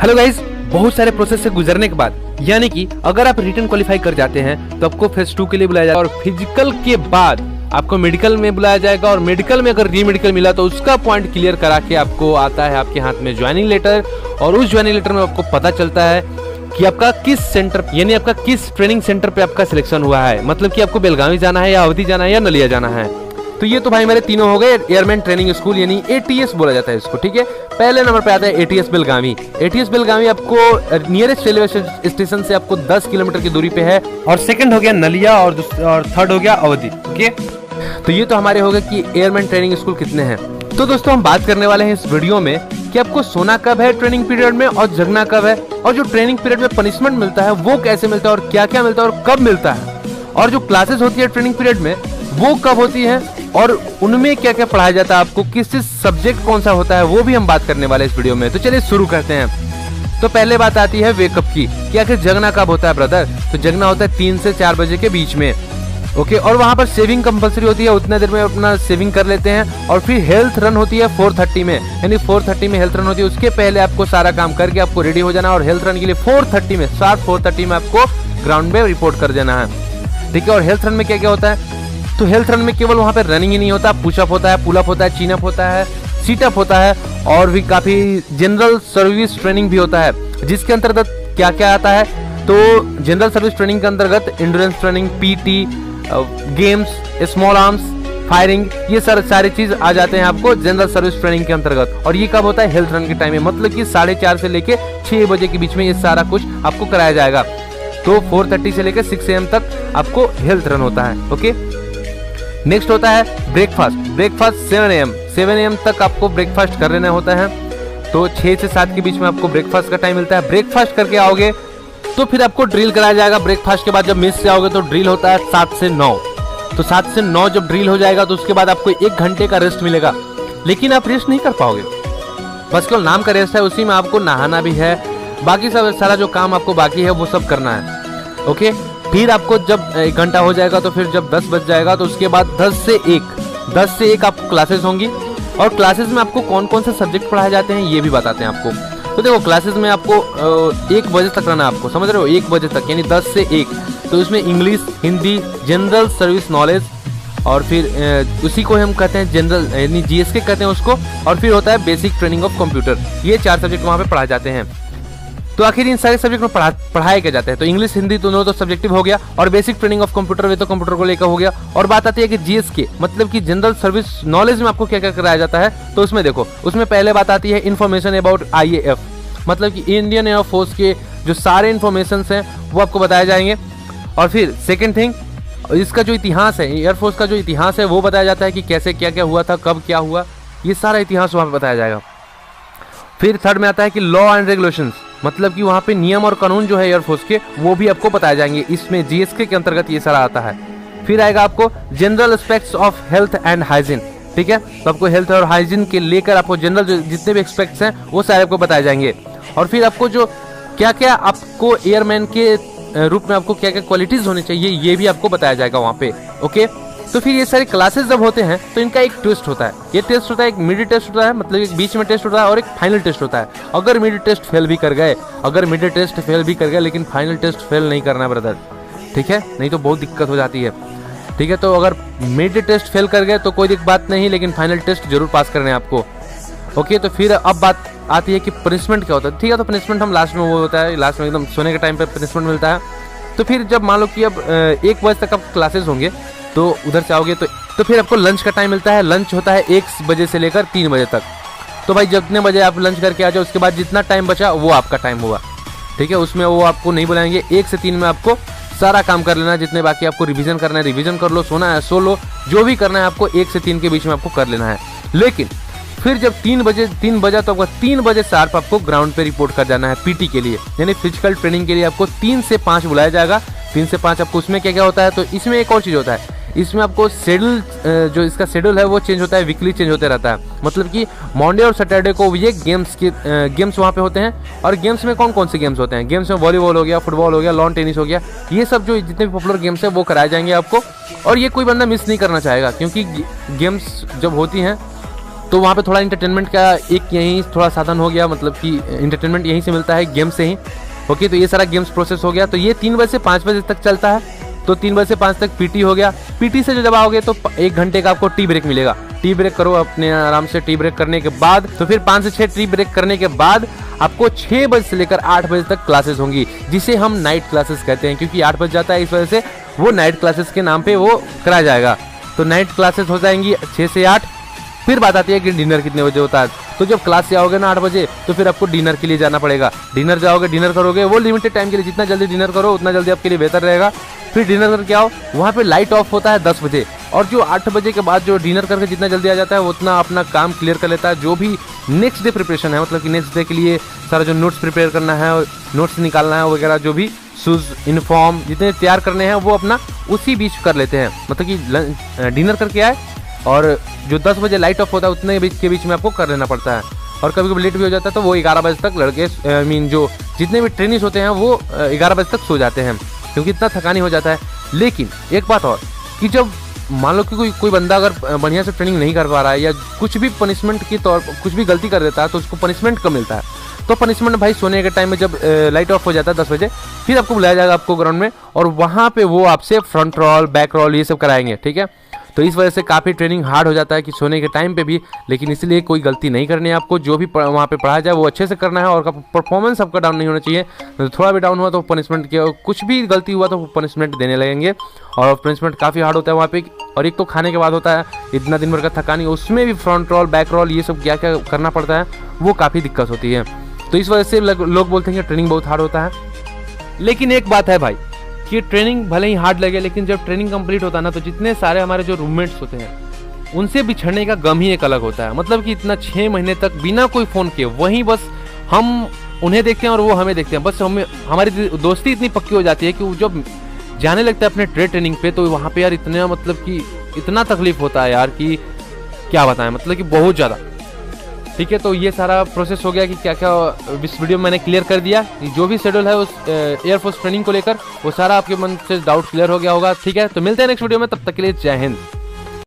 Hello guys, बहुत सारे process से गुजरने के बाद यानी कि अगर आप रिटन क्वालिफाई कर जाते हैं तो आपको फेज 2 के लिए बुलाया जाएगा और फिजिकल के बाद आपको मेडिकल में बुलाया जाएगा और मेडिकल में अगर री मेडिकल मिला तो उसका पॉइंट क्लियर करा के आपको आता है आपके हाथ में ज्वाइनिंग लेटर। और उस ज्वाइनिंग लेटर में आपको पता चलता है कि आपका किस सेंटर यानी आपका किस ट्रेनिंग सेंटर पे आपका सिलेक्शन हुआ है, मतलब कि आपको बेलगावी जाना है या अवधि जाना है या नलिया जाना है। तो ये तो भाई मेरे तीनों हो गए एयरमैन ट्रेनिंग स्कूल यानी ATS बोला जाता है इसको, ठीक है। पहले नंबर पे आता है ATS बेलगावी। ATS बेलगावी आपको नियरेस्ट रेलवे स्टेशन से आपको 10 किलोमीटर की दूरी पे है। और सेकंड हो गया नलिया और थर्ड हो गया अवधि, ओके। तो ये तो हमारे हो गए कि एयरमैन ट्रेनिंग स्कूल कितने हैं। तो दोस्तों हम बात करने वाले हैं इस वीडियो में कि आपको सोना कब है ट्रेनिंग पीरियड में और जगना कब है, और जो ट्रेनिंग पीरियड में पनिशमेंट मिलता है वो कैसे मिलता है और क्या क्या मिलता है और कब मिलता है, और जो क्लासेस होती है ट्रेनिंग पीरियड में वो कब होती है और उनमें क्या क्या पढ़ाया जाता है, आपको किस सब्जेक्ट कौन सा होता है, वो भी हम बात करने वाले इस वीडियो में। तो चलिए शुरू करते हैं। तो पहले बात आती है वेकअप की कि आखिर जगना कब होता है ब्रदर। तो जगना होता है 3 से 4 बजे के बीच में, ओके। और वहां पर सेविंग कंपलसरी होती है, उतना देर में अपना सेविंग कर लेते हैं। और फिर हेल्थ रन होती है 4:30 में, यानी 4:30 में हेल्थ रन होती है। उसके पहले आपको सारा काम करके आपको रेडी हो जाना और हेल्थ रन के लिए 4:30 में 4:30 में आपको ग्राउंड में रिपोर्ट कर देना है, ठीक है। और हेल्थ रन में क्या क्या होता है, तो हेल्थ रन में केवल वहां पे रनिंग ही नहीं होता, पुशअप होता है, पुलअप होता है, चिनअप होता है, सीटअप होता है और भी काफी जनरल सर्विस ट्रेनिंग भी होता है। जिसके अंतर्गत क्या क्या आता है, तो जनरल सर्विस ट्रेनिंग के अंतर्गत endurance training, PT, games, small arms, firing, ये सारी चीज आ जाते हैं आपको जनरल सर्विस ट्रेनिंग के अंतर्गत। और ये कब होता है, हेल्थ रन के टाइम में, मतलब कि 4:30 से लेके 6 बजे के बीच में ये सारा कुछ आपको कराया जाएगा। तो 4:30 से लेकर 6 AM तक आपको हेल्थ रन होता है, ओके। नेक्स्ट होता है ब्रेकफास्ट। ब्रेकफास्ट 7 AM तक आपको ब्रेकफास्ट कर लेना होता है। तो 6 से 7 के बीच में आपको ब्रेकफास्ट का टाइम मिलता है। ब्रेकफास्ट करके आओगे तो फिर आपको ड्रिल कराया जाएगा। ब्रेकफास्ट के बाद जब मेस से आओगे तो ड्रिल होता है 7 से 9। तो 7 से 9 जब ड्रिल हो जाएगा तो उसके बाद आपको 1 घंटे का रेस्ट मिलेगा, लेकिन आप रेस्ट नहीं कर पाओगे, बस केवल नाम का रेस्ट है। उसी में आपको नहाना भी है, बाकी सब सारा जो काम आपको बाकी है वो सब करना है, ओके। फिर आपको जब 1 घंटा हो जाएगा तो फिर जब 10 बज जाएगा तो उसके बाद 10 से 1 आपको क्लासेस होंगी। और क्लासेस में आपको कौन कौन से सब्जेक्ट पढ़ाए जाते हैं ये भी बताते हैं आपको। तो देखो क्लासेस में आपको 1 बजे तक रहना, आपको समझ रहे हो, 1 बजे तक यानी 10 से 1। तो इसमें English, Hindi, general service knowledge और फिर उसी को हम कहते हैं जनरल यानी GSK कहते हैं उसको। और फिर होता है बेसिक ट्रेनिंग ऑफ कंप्यूटर। ये 4 सब्जेक्ट वहाँ पे पढ़ाए जाते हैं। तो आखिर इन सारे सब्जेक्ट में पढ़ाया क्या जाता है, तो इंग्लिश, हिंदी दोनों तो सब्जेक्टिव हो गया और बेसिक ट्रेनिंग ऑफ कंप्यूटर वे तो कंप्यूटर को लेकर हो गया। और बात आती है कि GSK मतलब कि जनरल सर्विस नॉलेज में आपको क्या क्या कराया जाता है। तो उसमें देखो, उसमें पहले बात आती है इन्फॉर्मेशन अबाउट IAF, मतलब कि इंडियन एयर फोर्स के जो सारे इन्फॉर्मेशन हैं वो आपको बताए जाएंगे। और फिर सेकेंड थिंग, इसका जो इतिहास है, एयरफोर्स का जो इतिहास है वो बताया जाता है कि कैसे क्या क्या हुआ था, कब क्या हुआ, ये सारा इतिहास वहाँ पे बताया जाएगा। फिर थर्ड में आता है कि लॉ एंड रेगुलेशंस, मतलब कि वहाँ पे नियम और कानून जो है एयरफोर्स के वो भी आपको बताए जाएंगे। इसमें GSK के अंतर्गत ये सारा आता है। फिर आएगा आपको general aspects of health and hygiene, ठीक है। तो आपको हेल्थ और हाइजीन के लेकर आपको जनरल जितने भी एस्पेक्ट्स हैं वो सारे आपको बताए जाएंगे। और फिर आपको जो क्या क्या आपको एयरमैन के रूप में आपको क्या क्या क्वालिटीज होनी चाहिए ये भी आपको बताया जाएगा वहाँ पे, ओके। तो फिर ये सारे क्लासेस जब होते हैं तो इनका एक टेस्ट होता है। ये टेस्ट होता है, एक मिड टेस्ट होता है, मतलब एक बीच में टेस्ट होता है और एक फाइनल टेस्ट होता है। अगर मिड टेस्ट फेल भी कर गए, लेकिन फाइनल टेस्ट फेल नहीं करना ब्रदर, ठीक है, नहीं तो बहुत दिक्कत हो जाती है, ठीक है। तो अगर मिड टेस्ट फेल कर गए तो कोई बात नहीं, लेकिन फाइनल टेस्ट जरूर पास करना है आपको, ओके। तो फिर अब बात आती है कि पनिशमेंट क्या होता है, ठीक है। तो पनिशमेंट हम लास्ट में वो होता है, लास्ट में एकदम सोने के टाइम पे पनिशमेंट मिलता है। तो फिर जब मान लो कि अब 1 बजे तक आप क्लासेस होंगे तो उधर से आओगे तो फिर आपको लंच का टाइम मिलता है। लंच होता है 1 बजे से लेकर 3 बजे तक। तो भाई जितने बजे आप लंच करके आ जाओ, उसके बाद जितना टाइम बचा वो आपका टाइम हुआ, ठीक है। उसमें वो आपको नहीं बुलाएंगे। 1 से 3 में आपको सारा काम कर लेना है, जितने बाकी आपको रिवीजन करना है रिवीजन कर लो, सोना है सो लो, जो भी करना है आपको 1 से 3 के बीच में आपको कर लेना है। लेकिन फिर जब 3 बजा तो आपको 3 बजे शार्प आपको ग्राउंड पे रिपोर्ट कर जाना है PT के लिए, यानी फिजिकल ट्रेनिंग के लिए आपको 3 से 5 बुलाया जाएगा। 3 से 5 आपको उसमें क्या क्या होता है, तो इसमें एक और चीज़ होता है, इसमें आपको शेड्यूल जो इसका शेड्यूल है वो चेंज होता है, वीकली चेंज होते रहता है। मतलब कि मंडे और सैटरडे को ये गेम्स वहाँ पे होते हैं। और गेम्स में कौन कौन से गेम्स होते हैं, गेम्स में वॉलीबॉल हो गया, फुटबॉल हो गया, लॉन टेनिस हो गया, ये सब जो जितने भी पॉपुलर गेम्स हैं वो कराए जाएंगे आपको। और ये कोई बंदा मिस नहीं करना चाहेगा, क्योंकि गेम्स जब होती हैं तो वहाँ पे थोड़ा इंटरटेनमेंट का एक यहीं थोड़ा साधन हो गया, मतलब कि इंटरटेनमेंट यहीं से मिलता है, गेम से ही। ओके, तो ये सारा गेम्स प्रोसेस हो गया। तो ये 3 बजे से 5 बजे तक चलता है। तो 3 बजे से 5 तक पीटी हो गया। पीटी से जब आओगे तो 1 घंटे का आपको टी ब्रेक मिलेगा। टी ब्रेक करो अपने आराम से। टी ब्रेक करने के बाद तो फिर 5 से 6 टी ब्रेक करने के बाद आपको 6 बजे से लेकर 8 बजे तक क्लासेस होंगी, जिसे हम नाइट क्लासेस कहते हैं, क्योंकि 8 बज जाता है, इस वजह से वो नाइट क्लासेस के नाम पे वो कराया जाएगा। तो नाइट क्लासेस हो जाएंगी 6 से 8। फिर बात आती है कि डिनर कितने बजे होता है। तो जब क्लास से आओगे ना 8 बजे, तो फिर आपको डिनर के लिए जाना पड़ेगा। डिनर जाओगे, डिनर करोगे, वो लिमिटेड टाइम के लिए, जितना जल्दी डिनर करो उतना जल्दी आपके लिए बेहतर रहेगा। फिर डिनर करके आओ, वहाँ पे लाइट ऑफ होता है 10 बजे, और जो 8 बजे के बाद जो डिनर करके जितना जल्दी आ जाता है उतना अपना काम क्लियर कर लेता है। जो भी नेक्स्ट डे प्रिपरेशन है, मतलब कि नेक्स्ट डे के लिए सारा जो नोट्स प्रिपेयर करना है, नोट्स निकालना है वगैरह, जो भी शूज़ यूनिफॉर्म जितने तैयार करने हैं वो अपना उसी बीच कर लेते हैं। मतलब कि डिनर करके आए और जो 10 बजे लाइट ऑफ होता है उतने के बीच में आपको कर लेना पड़ता है। और कभी कभी लेट भी हो जाता है तो वो 11 बजे तक लड़के जो जितने भी ट्रेनिंग्स होते हैं वो 11 बजे तक सो जाते हैं, क्योंकि इतना थकानी हो जाता है। लेकिन एक बात और, कि जब मान लो कि कोई बंदा अगर बढ़िया से ट्रेनिंग नहीं कर पा रहा है या कुछ भी पनिशमेंट की तौर पर कुछ भी गलती कर देता है, तो उसको पनिशमेंट कब मिलता है? तो पनिशमेंट भाई सोने के टाइम में जब लाइट ऑफ हो जाता है 10 बजे, फिर आपको बुलाया जाएगा आपको ग्राउंड में, और वहाँ पे वो आपसे फ्रंट रोल, बैक रोल ये सब कराएंगे, ठीक है। तो इस वजह से काफ़ी ट्रेनिंग हार्ड हो जाता है कि सोने के टाइम पे भी। लेकिन इसलिए कोई गलती नहीं करनी है आपको, जो भी वहाँ पे पढ़ाया जाए वो अच्छे से करना है, और परफॉर्मेंस आपका डाउन नहीं होना चाहिए। तो थोड़ा भी डाउन हुआ तो पनिशमेंट किया, कुछ भी गलती हुआ तो पनिशमेंट देने लगेंगे, और पनिशमेंट काफ़ी हार्ड होता है वहाँ पे। और एक तो खाने के बाद होता है इतना दिन भर का थकानी, उसमें भी फ्रंट रोल, बैक रोल ये सब क्या क्या करना पड़ता है, वो काफ़ी दिक्कत होती है। तो इस वजह से लोग बोलते हैं कि ट्रेनिंग बहुत हार्ड होता है। लेकिन एक बात है भाई, कि ट्रेनिंग भले ही हार्ड लगे, लेकिन जब ट्रेनिंग कंप्लीट होता है ना, तो जितने सारे हमारे जो रूममेट्स होते हैं उनसे बिछड़ने का गम ही एक अलग होता है। मतलब कि इतना 6 महीने तक बिना कोई फ़ोन किए वहीं बस हम उन्हें देखते हैं और वो हमें देखते हैं, बस हमारी दोस्ती इतनी पक्की हो जाती है कि वो जब जाने लगता है अपने ट्रेनिंग पे, तो वहाँ पे यार इतना, मतलब कि इतना तकलीफ होता है यार कि क्या बताएं, मतलब कि बहुत ज़्यादा। ठीक है, तो ये सारा प्रोसेस हो गया कि क्या क्या इस वीडियो में मैंने क्लियर कर दिया। जो भी शेड्यूल है उस एयरफोर्स ट्रेनिंग को लेकर, वो सारा आपके मन से डाउट क्लियर हो गया होगा। ठीक है, तो मिलते हैं नेक्स्ट वीडियो में, तब तक के लिए जय हिंद।